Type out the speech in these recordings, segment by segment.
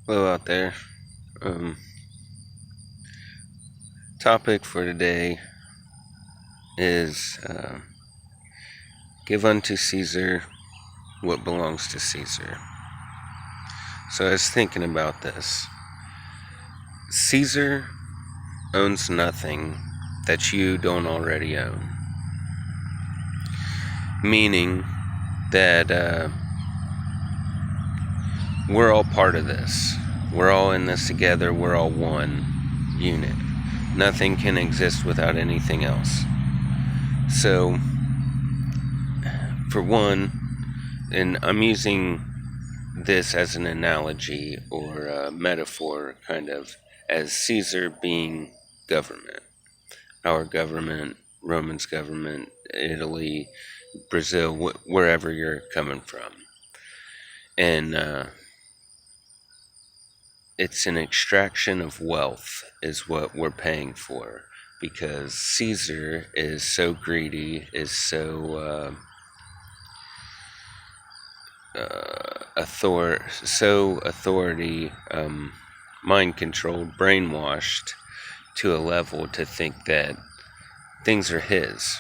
Hello out there. Um, Topic for today is give unto Caesar what belongs to Caesar. So I was thinking about this. Caesar owns nothing that you don't already own. Meaning that we're all part of this. We're all in this together. We're all one unit. Nothing can exist without anything else. So, for one, and I'm using this as an analogy or a metaphor, kind of, as Caesar being government. Our government, Roman's government, Italy, Brazil, wherever you're coming from. And it's an extraction of wealth is what we're paying for, because Caesar is so greedy, is so authority, mind controlled, brainwashed to a level to think that things are his.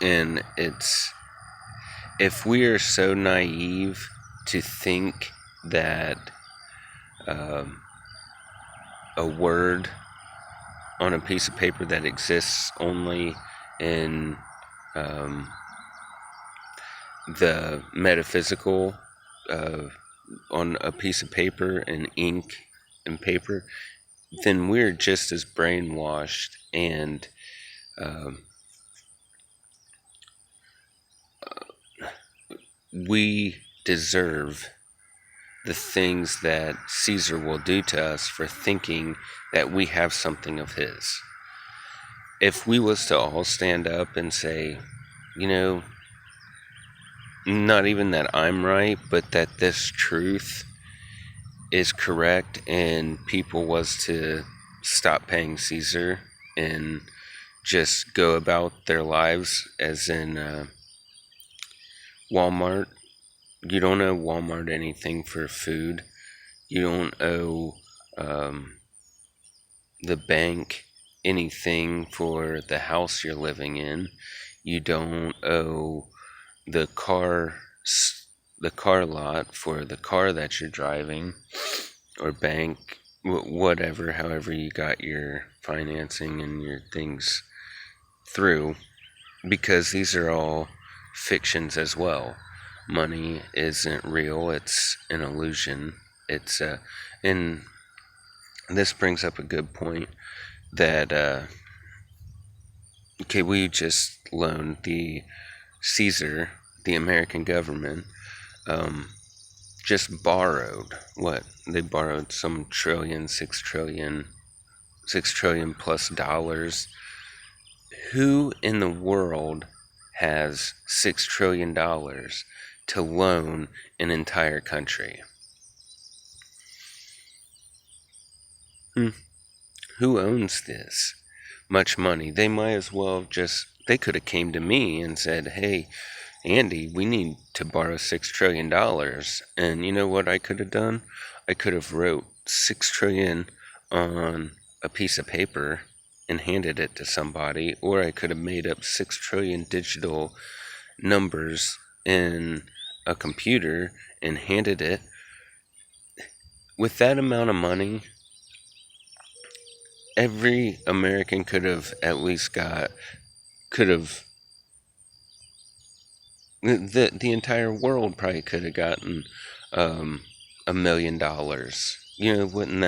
And if we are so naive to think that a word on a piece of paper that exists only in the metaphysical, on a piece of paper and ink and paper, then we're just as brainwashed and we deserve the things that Caesar will do to us for thinking that we have something of his. If we was to all stand up and say, not even that I'm right, but that this truth is correct, and people was to stop paying Caesar and just go about their lives as in Walmart. You don't owe Walmart anything for food. You don't owe the bank anything for the house you're living in. You don't owe the car lot for the car that you're driving, or bank, whatever, however you got your financing and your things through, because these are all fictions as well. Money isn't real, it's an illusion. And this brings up a good point that we just loaned the Caesar, the American government, just borrowed what? They borrowed some trillion, 6 trillion plus dollars. Who in the world has $6 trillion to loan an entire country? Who owns this much money? They might as well they could have came to me and said, hey, Andy, we need to borrow $6 trillion. And you know what I could have done? I could have wrote 6 trillion on a piece of paper and handed it to somebody, or I could have made up 6 trillion digital numbers in a computer and handed it. With that amount of money, every American could have at least the entire world probably could have gotten $1 million. Wouldn't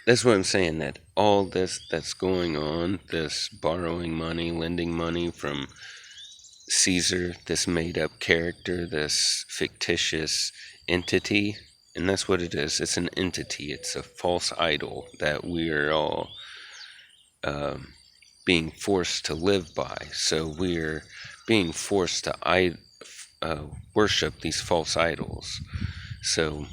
that's what I'm saying, that all this that's going on, this borrowing money, lending money from Caesar, this made-up character, this fictitious entity, and that's what it is. It's an entity. It's a false idol that we are all being forced to live by. So we're being forced to worship these false idols. So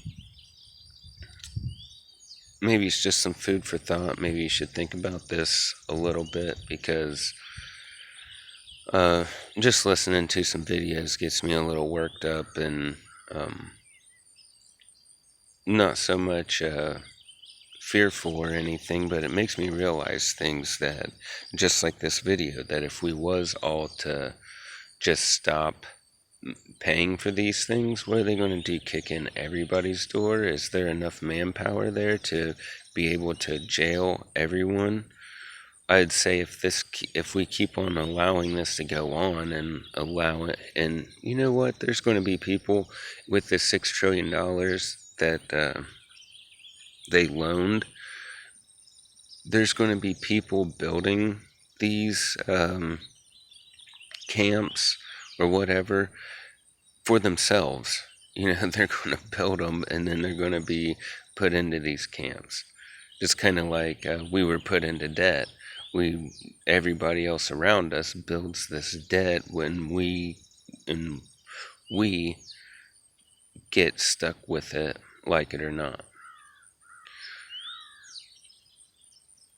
maybe it's just some food for thought. Maybe you should think about this a little bit, because just listening to some videos gets me a little worked up, and not so much fearful or anything, but it makes me realize things that, just like this video, that if we was all to just stop paying for these things, what are they going to do? Kick in everybody's door? Is there enough manpower there to be able to jail everyone? I'd say if we keep on allowing this to go on and allow it, and you know what, there's going to be people with the $6 trillion that they loaned. There's going to be people building these camps or whatever for themselves. They're going to build them and then they're going to be put into these camps. Just kind of like we were put into debt. Everybody else around us builds this debt when we get stuck with it, like it or not.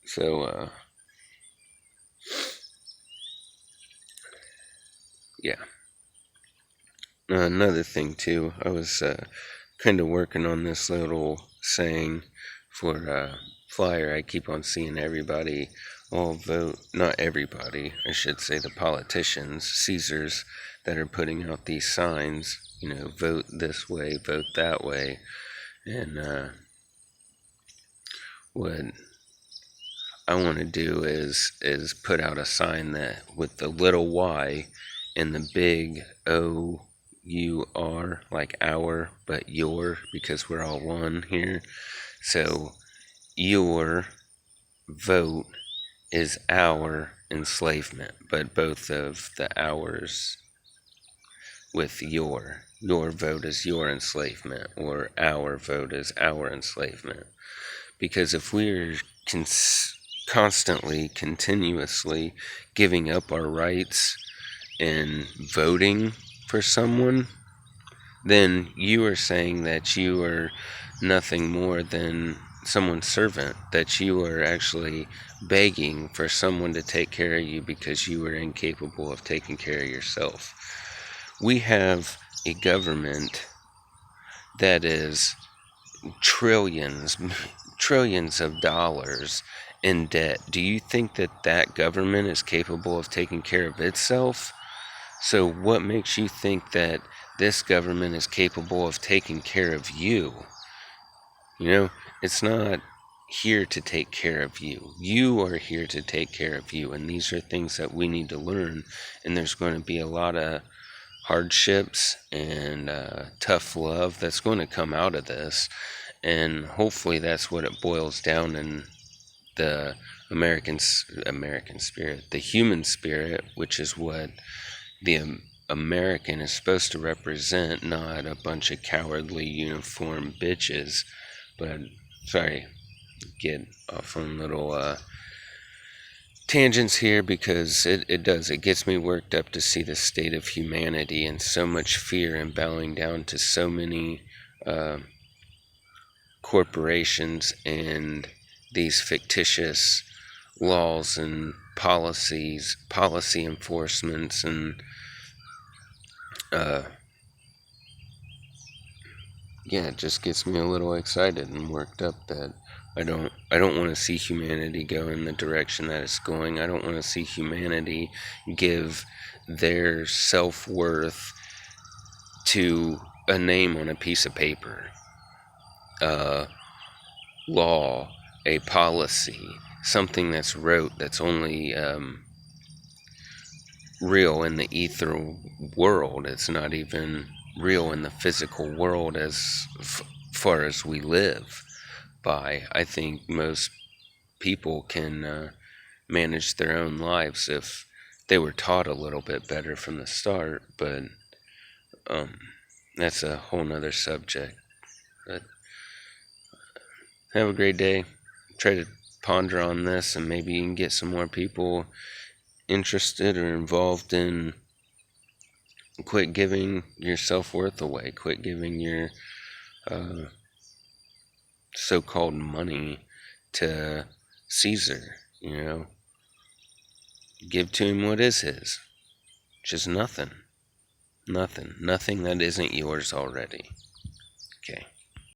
So, yeah. Another thing too, I was kind of working on this little saying for flyer. I keep on seeing everybody all vote, not everybody, I should say the politicians, Caesars, that are putting out these signs, vote this way, vote that way. And what I want to do is put out a sign that with the little y and the big O-U-R, like our, but your, because we're all one here. So your vote is our enslavement, but both of the ours with your vote is your enslavement, or our vote is our enslavement. Because if we're constantly, continuously giving up our rights and voting for someone, then you are saying that you are nothing more than someone's servant, that you are actually begging for someone to take care of you because you are incapable of taking care of yourself. We have a government that is trillions of dollars in debt. Do you think that government is capable of taking care of itself? So what makes you think that this government is capable of taking care of you? It's not here to take care of you. You are here to take care of you, and these are things that we need to learn, and there's going to be a lot of hardships and tough love that's going to come out of this, and hopefully that's what it boils down in the American spirit, the human spirit, which is what the American is supposed to represent, not a bunch of cowardly uniformed bitches. But sorry, get off on little tangents here, because it gets me worked up to see the state of humanity and so much fear and bowing down to so many corporations and these fictitious laws and policy enforcements, and it just gets me a little excited and worked up that I don't want to see humanity go in the direction that it's going. I don't want to see humanity give their self-worth to a name on a piece of paper, a law, a policy, something that's rote, that's only real in the ether world. It's not even real in the physical world as far as we live by. I think most people can manage their own lives if they were taught a little bit better from the start, but that's a whole nother subject. But have a great day. Try to ponder on this, and maybe you can get some more people interested or involved in quit giving your self-worth away, quit giving your so-called money to Caesar. Give to him what is his, which is nothing that isn't yours already. Okay.